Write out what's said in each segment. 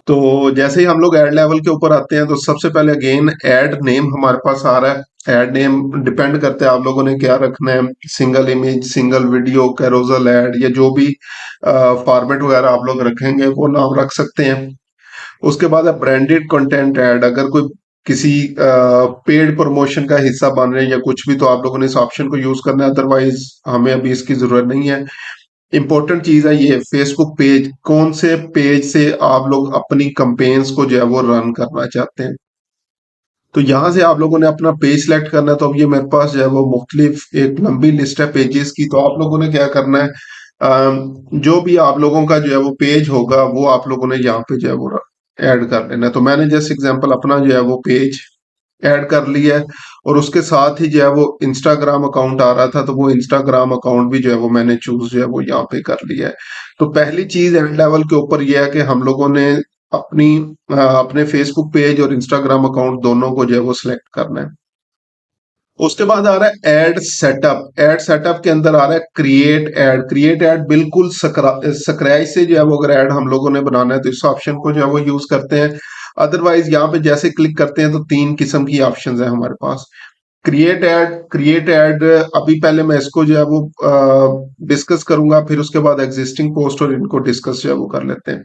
तो जैसे ही हम लोग ऐड लेवल के ऊपर आते हैं तो सबसे पहले अगेन ऐड नेम हमारे पास आ रहा है। ऐड नेम डिपेंड करता है आप लोगों ने क्या रखना है, single image, single video, carousel add, या जो भी फॉर्मेट वगैरह आप लोग रखेंगे वो नाम रख सकते हैं। उसके बाद है ब्रांडेड कंटेंट ऐड। अगर कोई किसी पेड प्रमोशन का हिस्सा बन रहे हैं या कुछ भी, तो आप लोगों ने इस ऑप्शन को यूज करना है, अदरवाइज हमें अभी इसकी जरूरत नहीं है। इंपॉर्टेंट चीज है ये फेसबुक पेज, कौन से पेज से आप लोग अपनी कंपेन्स को जो है वो रन करना चाहते हैं। तो यहां से आप लोगों ने अपना पेज सिलेक्ट करना है। तो अब ये मेरे पास जो है वो मुख्तलिफ एक लंबी लिस्ट है पेजेस की। तो आप लोगों ने क्या करना है, जो भी आप लोगों का जो है वो पेज होगा वो आप लोगों ने यहाँ पे जो है वो ऐड कर लेना है। तो मैंने जस्ट एग्जांपल अपना जो है वो पेज ऐड कर लिया है। और उसके साथ ही जो है वो इंस्टाग्राम अकाउंट आ रहा था, तो वो इंस्टाग्राम अकाउंट भी जो है वो मैंने चूज जो है वो यहाँ पे कर लिया है। तो पहली चीज एंड लेवल के ऊपर ये है कि हम लोगों ने अपनी अपने फेसबुक पेज और इंस्टाग्राम अकाउंट दोनों को जो है वो सिलेक्ट करना है। उसके बाद आ रहा है एड सेटअप। एड सेटअप के अंदर आ रहा है क्रिएट एड। क्रिएट एड बिल्कुल सकराई से जो है वो अगर एड हम लोगों ने बनाना है तो इस ऑप्शन को जो है वो यूज करते हैं। अदरवाइज यहाँ पे जैसे क्लिक करते हैं तो तीन किस्म की ऑप्शंस है हमारे पास। क्रिएट एड अभी पहले मैं इसको जो है वो डिस्कस करूंगा, फिर उसके बाद एग्जिस्टिंग पोस्ट और इनको डिस्कस जो है वो कर लेते हैं।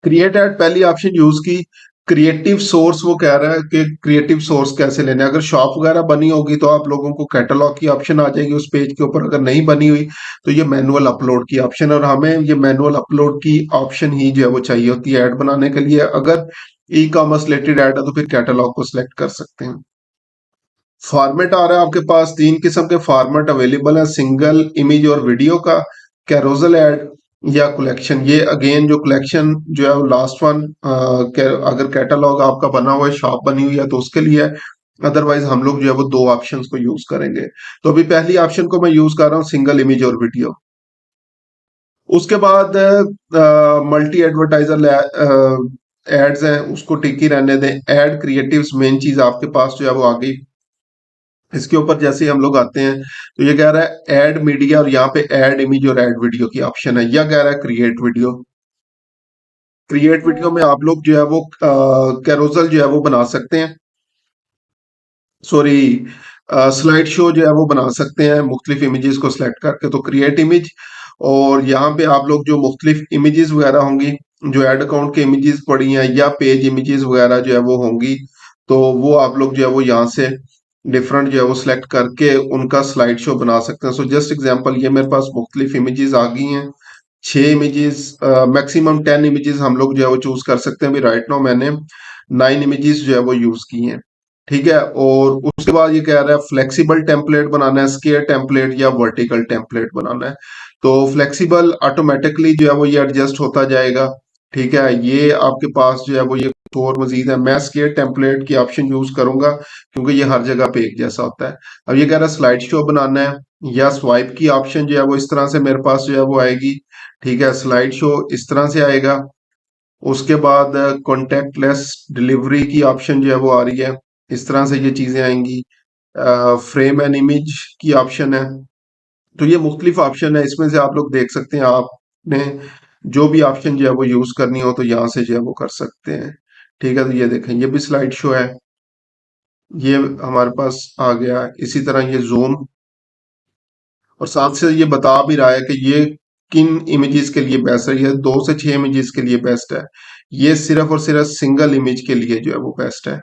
क्रिएट एड पहली ऑप्शन यूज की। क्रिएटिव सोर्स वो कह रहा है कि क्रिएटिव सोर्स कैसे लेने हैं। अगर शॉप वगैरह बनी होगी तो आप लोगों को कैटलॉग की ऑप्शन आ जाएगी उस पेज के ऊपर। अगर नहीं बनी हुई तो ये मैनुअल अपलोड की ऑप्शन है, और हमें ये मैनुअल अपलोड की ऑप्शन ही जो है वो चाहिए होती है ऐड बनाने के लिए। अगर ई कॉमर्स रिलेटेड ऐड है तो फिर कैटलॉग को सिलेक्ट कर सकते हैं। फॉर्मेट आ रहा है आपके पास, तीन किस्म के फॉर्मेट अवेलेबल है, सिंगल इमेज और वीडियो का, कैरोजल ऐड या कलेक्शन। ये अगेन जो कलेक्शन जो है वो लास्ट वन, अगर कैटलॉग आपका बना हुआ है, शॉप बनी हुई है तो उसके लिए है। अदरवाइज हम लोग जो है वो दो ऑप्शंस को यूज करेंगे। तो अभी पहली ऑप्शन को मैं यूज कर रहा हूँ, सिंगल इमेज और वीडियो। उसके बाद मल्टी एडवर्टाइजर एड्स हैं, उसको टिकी रहने दें। एड क्रिएटिव्स मेन चीज आपके पास जो है वो आ गई। इसके ऊपर जैसे ही हम लोग आते हैं तो ये कह रहा है ऐड मीडिया, और यहाँ पे ऐड इमेज और ऐड वीडियो की ऑप्शन है। या कह रहा है क्रिएट वीडियो। क्रिएट वीडियो में आप लोग जो है वो कैरोजल जो है वो बना सकते हैं, सॉरी स्लाइड शो जो है वो बना सकते हैं मुख्तलिफ इमेजेस को सिलेक्ट करके। तो क्रिएट इमेज, और यहाँ पे आप लोग जो मुख्तलिफ इमेजेस वगैरह होंगी, जो एड अकाउंट के इमेजेस पड़ी हैं या पेज इमेजेस वगैरह जो है वो होंगी, तो वो आप लोग जो है वो यहाँ से डिफरेंट जो है वो सिलेक्ट करके उनका स्लाइड शो बना सकते हैं। सो जस्ट एग्जांपल, ये मेरे पास मुख्तलिफ इमेजेस आ गई हैं, 6 इमेजेस, मैक्सिमम 10 इमेजेस हम लोग जो है वो चूज कर सकते हैं। अभी राइट नाउ मैंने 9 इमेजेस जो है वो यूज की हैं। ठीक है। और उसके बाद ये कह रहा है फ्लेक्सिबल टेम्पलेट बनाना है, स्केयर टेम्पलेट या वर्टिकल टेम्पलेट बनाना है। तो फ्लेक्सिबल ऑटोमेटिकली जो है वो ये एडजस्ट होता जाएगा। ठीक है। ये आपके पास जो है वो ये और मजीद है। मैं स्केयर टेम्पलेट की ऑप्शन यूज करूंगा क्योंकि ये हर जगह पे एक जैसा होता है। अब ये कह रहा है स्लाइड शो बनाना है, या स्वाइप की ऑप्शन जो है वो इस तरह से मेरे पास जो है वो आएगी। ठीक है। स्लाइड शो इस तरह से आएगा। उसके बाद कॉन्टेक्टलेस डिलीवरी की ऑप्शन जो है वो आ रही है, इस तरह से ये चीजें आएंगी। फ्रेम एंड इमेज की ऑप्शन है। तो ये मुख्तलिफ ऑप्शन है, इसमें से आप लोग देख सकते हैं। आपने जो भी ऑप्शन जो है वो यूज करनी हो तो यहाँ से जो है वो कर सकते हैं। ठीक है। तो ये देखें, ये भी स्लाइड शो है, ये हमारे पास आ गया। इसी तरह ये जूम, और साथ से ये बता भी रहा है कि ये किन इमेजेस के लिए बेस्ट है। ये 2 से 6 इमेजेस के लिए बेस्ट है। ये सिर्फ और सिर्फ सिंगल इमेज के लिए जो है वो बेस्ट है।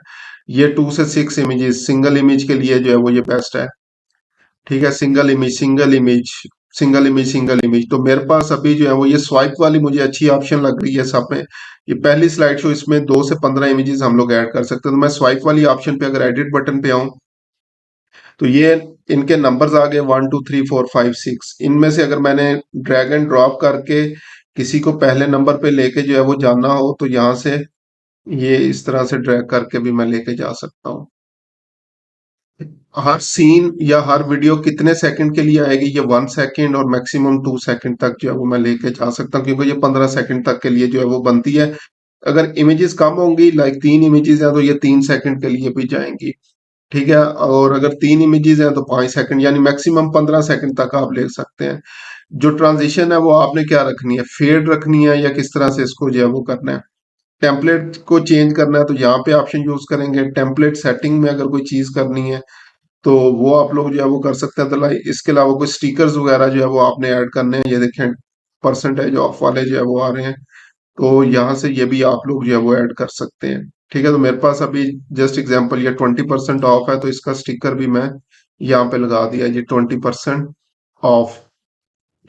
ये 2 से 6 इमेजेस सिंगल इमेज के लिए जो है वो ये बेस्ट है। ठीक है। Single image, single image, single image, single image. तो मेरे पास अभी जो है वो ये स्वाइप वाली मुझे अच्छी ऑप्शन लग रही है सब में। ये पहली स्लाइड शो, इसमें 2 से 15 इमेजेस हम लोग ऐड कर सकते हैं। तो मैं स्वाइप वाली ऑप्शन पे अगर एडिट बटन पे आऊं तो ये इनके नंबर्स आ गए 1 2 3 4 5 6। इनमें से अगर मैंने ड्रैग एंड ड्रॉप करके किसी को पहले नंबर पे लेके जो है वो जाना हो तो यहाँ से ये इस तरह से ड्रैग करके भी मैं लेके जा सकता हूँ। हर सीन या हर वीडियो कितने सेकंड के लिए आएगी, ये 1 सेकंड और मैक्सिमम 2 सेकंड तक जो है वो मैं लेके जा सकता हूँ, क्योंकि ये 15 सेकंड तक के लिए जो है वो बनती है। अगर इमेजेस कम होंगी, लाइक 3 इमेजेस हैं, तो ये 3 सेकंड के लिए भी जाएंगी। ठीक है। और अगर 3 इमेजेस हैं तो 5 सेकंड, यानी मैक्सिमम 15 सेकंड तक आप ले सकते हैं। जो ट्रांजिशन है वो आपने क्या रखनी है, फेड रखनी है या किस तरह से इसको जो है वो करना है। टेम्पलेट को चेंज करना है तो यहाँ पे ऑप्शन यूज करेंगे। टेम्पलेट सेटिंग में अगर कोई चीज करनी है तो वो आप लोग जो है वो कर सकते हैं। तो इसके अलावा कोई स्टिकर्स वगैरह जो है वो आपने ऐड करने हैं। ये देखें परसेंटेज ऑफ वाले जो है वो आ रहे हैं, तो यहाँ से ये भी आप लोग जो है वो ऐड कर सकते हैं। ठीक है, तो मेरे पास अभी जस्ट एग्जांपल ये 20% ऑफ है, तो इसका स्टिकर भी मैं यहाँ पे लगा दिया, ये 20% ऑफ।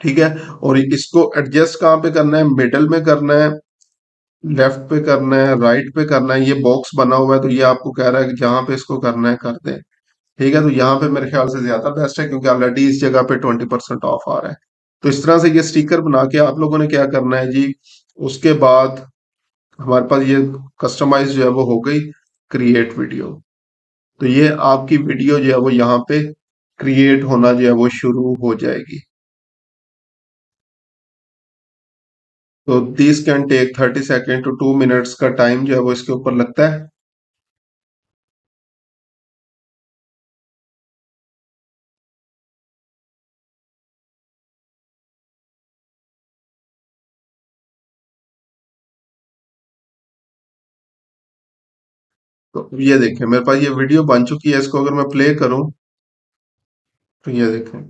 ठीक है, और इसको एडजस्ट कहाँ पे करना है, मिडल में करना है, लेफ्ट पे करना है, राइट पे करना है। ये बॉक्स बना हुआ है तो ये आपको कह रहा है कि जहां पे इसको करना है कर दें। ठीक है, तो यहाँ पे मेरे ख्याल से ज्यादा बेस्ट है क्योंकि ऑलरेडी इस जगह पे 20% ऑफ आ रहा है। तो इस तरह से ये स्टिकर बना के आप लोगों ने क्या करना है जी, उसके बाद हमारे पास ये कस्टमाइज जो है वो हो गई क्रिएट वीडियो। तो ये आपकी वीडियो जो है वो यहाँ पे क्रिएट होना जो है वो शुरू हो जाएगी। तो this can take 30 second to 2 minutes का टाइम जो है वो इसके ऊपर लगता है। तो ये देखें मेरे पास ये वीडियो बन चुकी है, इसको अगर मैं प्ले करूं तो ये देखें।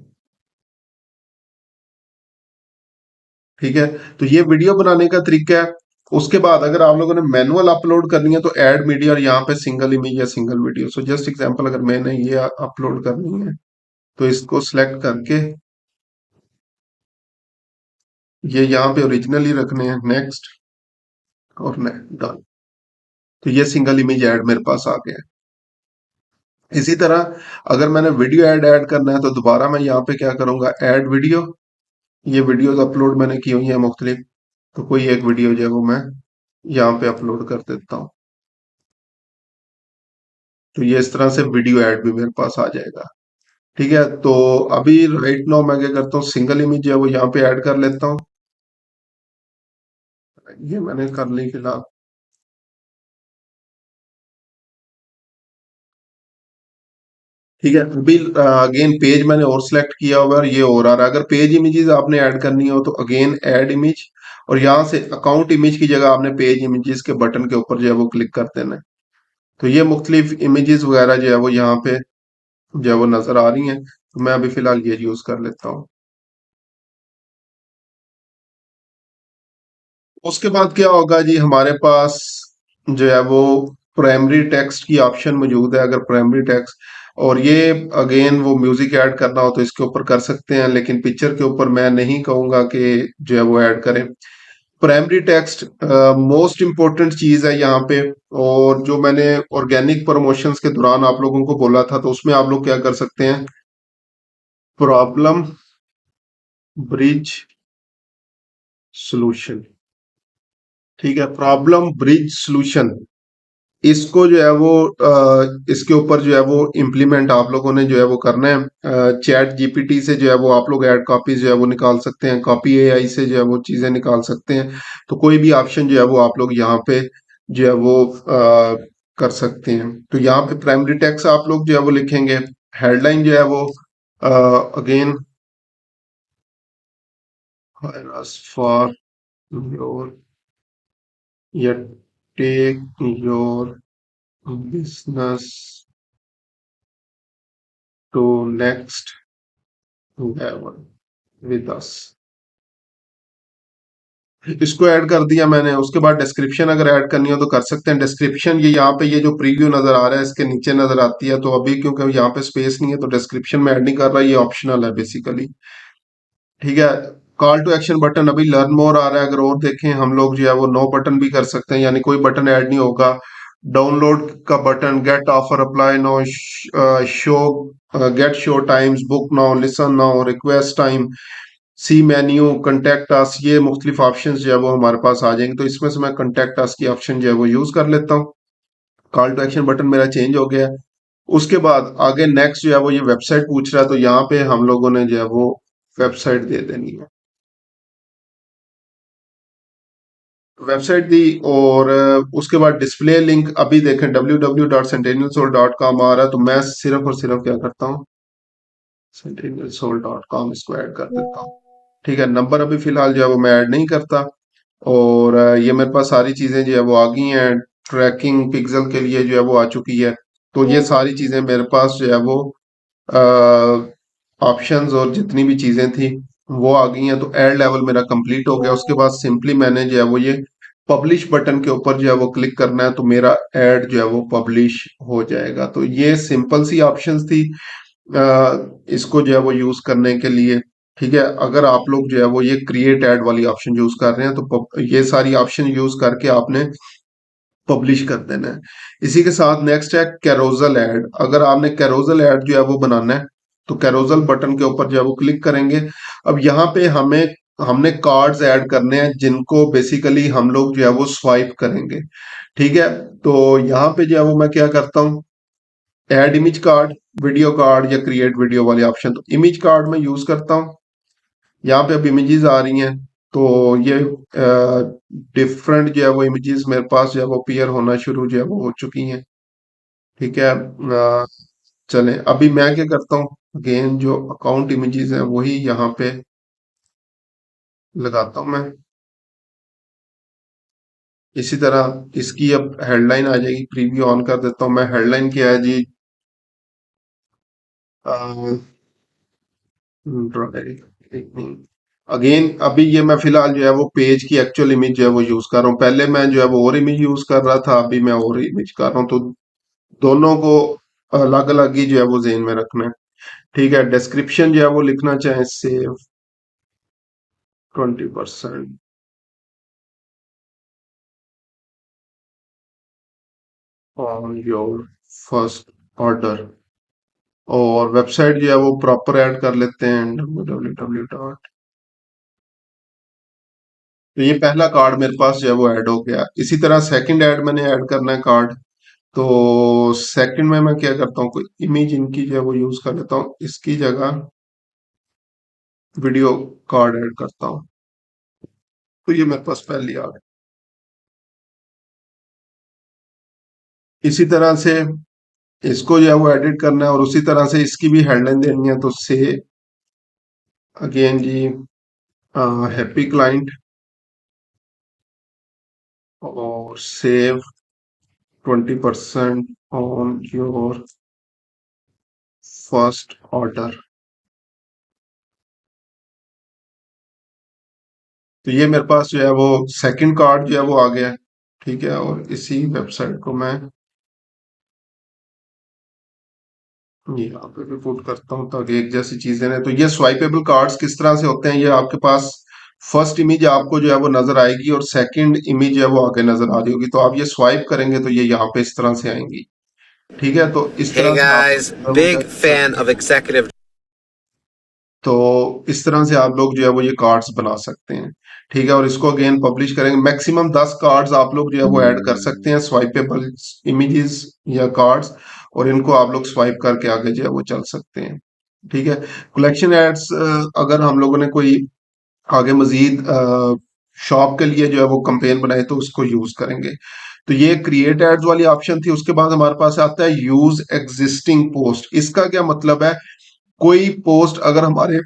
ठीक है, तो ये वीडियो बनाने का तरीका है। उसके बाद अगर आप लोगों ने मैनुअल अपलोड करनी है तो ऐड मीडिया और यहाँ पे सिंगल इमेज या single video. So just example अगर मैंने ये अपलोड करनी है तो इसको सिलेक्ट करके ये यहाँ पे ओरिजिनली रखने हैं, नेक्स्ट और डन। तो ये सिंगल इमेज ऐड मेरे पास आ गया है। इसी तरह अगर मैंने वीडियो ऐड करना है तो दोबारा मैं यहाँ पे क्या करूंगा, ऐड वीडियो। ये वीडियोस अपलोड मैंने की हुई है मुख्तलिफ, तो कोई एक वीडियो जो है वो मैं यहाँ पे अपलोड कर देता हूँ। तो ये इस तरह से वीडियो ऐड भी मेरे पास आ जाएगा। ठीक है, तो अभी राइट नाउ मैं क्या करता हूँ, सिंगल इमेज जो है वो यहाँ पे ऐड कर लेता हूँ। ये मैंने कर ली फिलहाल। ठीक है, अभी अगेन पेज मैंने और सिलेक्ट किया हुआ है और ये और आ रहा है। अगर पेज इमेजेस आपने ऐड करनी हो तो अगेन ऐड इमेज, और यहाँ से अकाउंट इमेज की जगह आपने पेज इमेजेस के बटन के ऊपर जो है वो क्लिक कर देना है। तो ये मुख्तलिफ इमेजेस वगैरह जो है वो यहाँ पे जो है वो नजर आ रही हैं। तो मैं अभी फिलहाल ये यूज कर लेता हूँ। उसके बाद क्या होगा जी, हमारे पास जो है वो प्राइमरी टेक्स्ट की ऑप्शन मौजूद है। अगर प्राइमरी टेक्स्ट, और ये अगेन वो म्यूजिक ऐड करना हो तो इसके ऊपर कर सकते हैं, लेकिन पिक्चर के ऊपर मैं नहीं कहूंगा कि जो है वो ऐड करें। प्राइमरी टेक्स्ट मोस्ट इम्पोर्टेंट चीज है यहाँ पे। और जो मैंने ऑर्गेनिक प्रमोशंस के दौरान आप लोगों को बोला था, तो उसमें आप लोग क्या कर सकते हैं, प्रॉब्लम ब्रिज सॉल्यूशन। ठीक है, प्रॉब्लम ब्रिज सॉल्यूशन, इसको जो है वो इसके ऊपर जो है वो इम्प्लीमेंट आप लोगों ने जो है वो करना है। चैट जीपीटी से जो है वो आप लोग ऐड कॉपी जो है वो निकाल सकते हैं, कॉपी एआई से जो है वो चीजें निकाल सकते हैं। तो कोई भी ऑप्शन जो है वो आप लोग यहाँ पे जो है वो कर सकते हैं। तो यहाँ पे प्राइमरी टेक्स्ट आप लोग जो है वो लिखेंगे। हेडलाइन जो है वो अगेन फॉर योर या take your business to next level with us. इसको ऐड कर दिया मैंने। उसके बाद डिस्क्रिप्शन अगर ऐड करनी हो तो कर सकते हैं। डिस्क्रिप्शन ये यहाँ पे ये जो प्रीव्यू नजर आ रहा है इसके नीचे नजर आती है, तो अभी क्योंकि यहाँ पे स्पेस नहीं है तो डिस्क्रिप्शन में ऐड नहीं कर रहा, ये ऑप्शनल है बेसिकली। ठीक है, कॉल टू एक्शन बटन अभी लर्न मोर आ रहा है। अगर और देखें हम लोग जो है वो नो बटन भी कर सकते हैं, यानी कोई बटन ऐड नहीं होगा। डाउनलोड का button, get offer, apply now, show, get show times, book now, listen now, request time, see menu, contact us, ये मुख्तलिफ ऑप्शन जो है वो हमारे पास आ जाएंगे। तो इसमें से मैं कंटेक्ट अस की ऑप्शन जो है वो यूज कर लेता हूँ। कॉल टू एक्शन बटन मेरा चेंज हो गया है। उसके बाद आगे नेक्स्ट जो है वो ये वेबसाइट पूछ रहा है, तो यहाँ पे हम लोगों ने जो है वो वेबसाइट दे देनी है। वेबसाइट दी, और उसके बाद डिस्प्ले लिंक अभी देखें www.centennialsoul.com आ रहा है, तो मैं सिर्फ और सिर्फ क्या करता हूँ, centennialsoul.com इसको ऐड कर देता हूँ। ठीक है, नंबर अभी फिलहाल जो है वो मैं ऐड नहीं करता। और ये मेरे पास सारी चीजें जो है वो आ गई हैं। ट्रैकिंग पिक्सल के लिए जो है वो आ चुकी है। तो ये सारी चीजें मेरे पास जो है वो ऑप्शंस और जितनी भी चीजें थी वो आ गई हैं। तो एड लेवल मेरा कंप्लीट हो गया। उसके बाद सिंपली मैंने जो है वो ये पब्लिश बटन के ऊपर जो है वो क्लिक करना है, तो मेरा एड जो है वो पब्लिश हो जाएगा। तो ये सिंपल सी ऑप्शंस थी इसको जो है वो यूज करने के लिए। ठीक है, अगर आप लोग जो है वो ये क्रिएट एड वाली ऑप्शन यूज कर रहे हैं तो ये सारी ऑप्शन यूज करके आपने पब्लिश कर देना है। इसी के साथ नेक्स्ट है कैरोजल ऐड। अगर आपने कैरोजल ऐड जो है वो बनाना है तो कैरोजल बटन के ऊपर जो है वो क्लिक करेंगे। अब यहाँ पे हमने कार्ड्स ऐड करने हैं जिनको बेसिकली हम लोग जो है वो स्वाइप करेंगे। ठीक है, तो यहाँ पे जो है वो मैं क्या करता हूँ, add image card, video card या क्रिएट वीडियो वाले ऑप्शन। तो इमेज कार्ड में यूज करता हूँ। यहाँ पे अब इमेजेस आ रही हैं, तो ये डिफरेंट जो है वो इमेजेस मेरे पास जो है वो अपीयर होना शुरू जो है वो हो चुकी हैं। ठीक है, चलें अभी मैं क्या करता हूँ, अगेन जो अकाउंट इमेजेस हैं वही यहाँ पे लगाता हूँ मैं। इसी तरह इसकी अब हेडलाइन आ जाएगी। प्रीव्यू ऑन कर देता हूँ मैं। हेडलाइन क्या है जी, अगेन अभी ये मैं फिलहाल जो है वो पेज की एक्चुअल इमेज जो है वो यूज कर रहा हूँ। पहले मैं जो है वो और इमेज यूज कर रहा था, अभी मैं और इमेज कर रहा हूँ। तो दोनों को अलग अलग ही जो है वो जेन में रखना है। ठीक है, डिस्क्रिप्शन जो है वो लिखना चाहे save 20% on your first order. और वेबसाइट जो है वो प्रॉपर ऐड कर लेते हैं, www डॉट। तो ये पहला कार्ड मेरे पास जो है वो ऐड हो गया। इसी तरह सेकंड ऐड मैंने ऐड करना है कार्ड। तो सेकंड में मैं क्या करता हूँ, कोई इमेज इनकी जो है वो यूज कर लेता हूँ। इसकी जगह वीडियो कार्ड ऐड करता हूँ। तो ये मेरे पास पहली आ गई। इसी तरह से इसको जो है वो एडिट करना है और उसी तरह से इसकी भी हेडलाइन देनी है। तो से अगेन जी, हैप्पी क्लाइंट और save 20% on your first order. तो ये मेरे पास जो है वो सेकंड कार्ड जो है वो आ गया है। ठीक है, और इसी वेबसाइट को मैं यहाँ पे भी पुट करता हूँ ताकि एक जैसी चीजें रहे। तो ये स्वाइपेबल कार्ड्स किस तरह से होते हैं, ये आपके पास फर्स्ट इमेज आपको जो है वो नजर आएगी और सेकंड इमेज जो है वो आगे नजर आ रही होगी। तो आप ये स्वाइप करेंगे तो ये यहाँ पे इस तरह से आएंगी। ठीक है, तो इस Hey तरह से आप लोग guys, जो है वो big कर fan सकते of हैं। executive. तो इस तरह से आप लोग जो है वो ये कार्ड्स बना सकते हैं। ठीक है, और इसको अगेन पब्लिश करेंगे। मैक्सिमम 10 कार्ड्स आप लोग जो है वो ऐड कर सकते हैं, स्वाइपेबल इमेजेस या कार्ड्स। और इनको आप लोग स्वाइप करके आगे जो है वो चल सकते हैं। ठीक है, कलेक्शन एड्स अगर हम लोगों ने कोई आगे मजीद शॉप के लिए जो है वो कंपेन बनाए तो उसको यूज करेंगे। तो ये क्रिएट एड्स वाली ऑप्शन थी। उसके बाद हमारे पास आता है यूज एग्जिस्टिंग पोस्ट। इसका क्या मतलब है, कोई पोस्ट अगर हमारे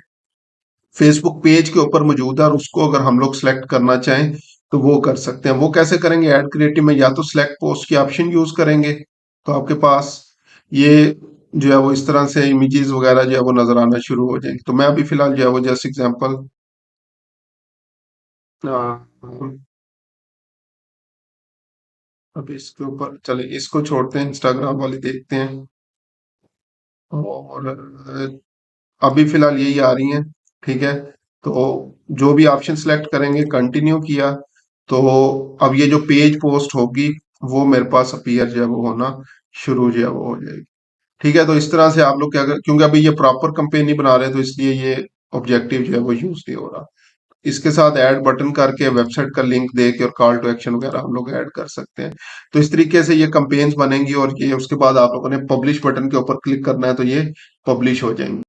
फेसबुक पेज के ऊपर मौजूद है और उसको अगर हम लोग सिलेक्ट करना चाहें तो वो कर सकते हैं। वो कैसे करेंगे, ऐड क्रिएटिव में या तो सिलेक्ट पोस्ट की ऑप्शन यूज करेंगे। तो आपके पास ये जो है वो इस तरह से इमेजेस वगैरह जो है वो नजर आना शुरू हो जाएंगे। तो मैं अभी फिलहाल जो है वो जस्ट एग्जांपल अभी इसके ऊपर चले, इसको छोड़ते हैं, इंस्टाग्राम वाली देखते हैं। और अभी फिलहाल यही आ रही हैं। ठीक है, तो जो भी ऑप्शन सेलेक्ट करेंगे, कंटिन्यू किया, तो अब ये जो पेज पोस्ट होगी वो मेरे पास अपीयर जो है वो होना शुरू जो है वो हो जाएगी। ठीक है, तो इस तरह से आप लोग क्या कर, क्योंकि अभी ये प्रॉपर कंपेन नहीं बना रहे तो इसलिए ये ऑब्जेक्टिव जो है वो यूज नहीं हो रहा। इसके साथ ऐड बटन करके वेबसाइट का लिंक दे के और कॉल टू एक्शन वगैरह हम लोग ऐड कर सकते हैं। तो इस तरीके से ये कंपेन्स बनेंगी और ये उसके बाद आप लोगों ने पब्लिश बटन के ऊपर क्लिक करना है तो ये पब्लिश हो जाएंगी।